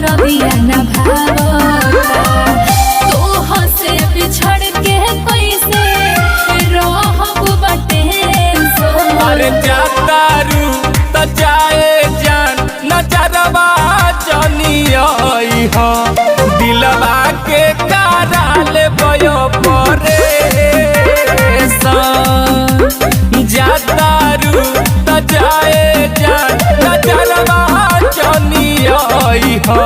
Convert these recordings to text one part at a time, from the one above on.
परबिया न भावता तोह से बिछड़ के कैसे रहब बटे अरे जातारू त जाए जान नजरवा जनियई हो दिलवा के काराल बयो परे जातारू त जाए जान नजरवा जनियई हो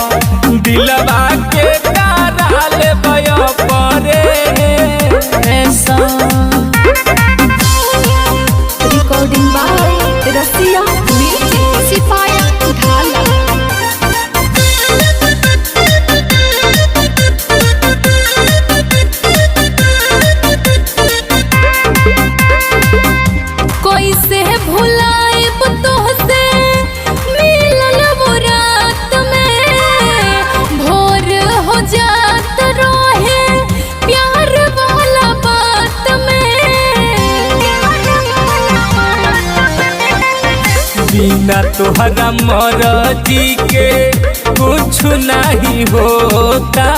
दिलवा के काराल बयो परे रिकॉर्डिंग बाय रसिया म्यूजिक सिपाया ढाला कोई से भुलाएब तोहसे मिलल वो रात में भोर हो जात रहे प्यार वाला बात बिना तोहरा मर्जी के कुछ नहीं होता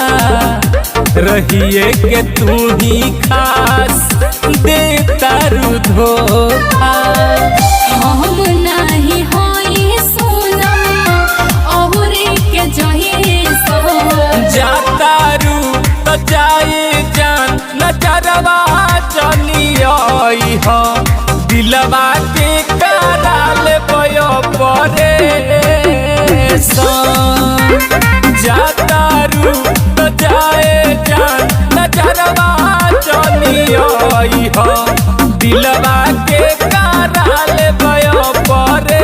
रहिए के तू ही खास देता धोखा हम नहीं होई सोना और के जही जातारू तो जाए जान नजरवा जनियई हो दिलवा के काराल बयो परे जातारू तो जाए जान नजरवा जनियई हो दिलवा के काराल बयो परे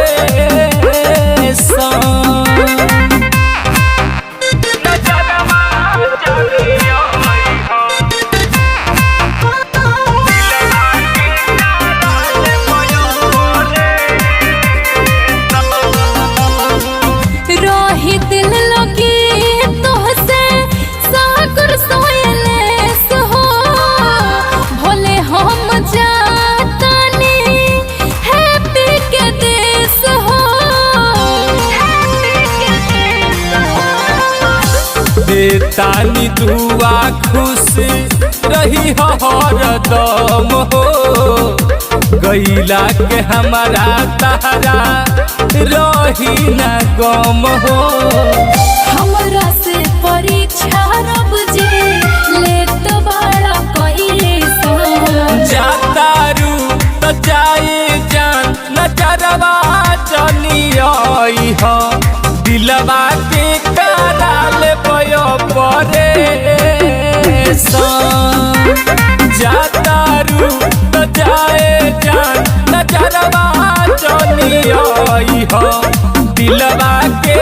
रही दिल लगी तोहसे सागर सोयलेस हो भोले हम जातानी हैप्पी के देश हो देतानी दुआ खुश रही हरदम हो गईला के हमारा तारा रही न गम हो हमरा से परीक्षा रब जे लेत बड़ा कइले जातारू तो जाए जान नजरवा जनियई हो दिलवा के काराल बयो परे जातारू तो जाए जान नजरवा जनियई हो दिलवा के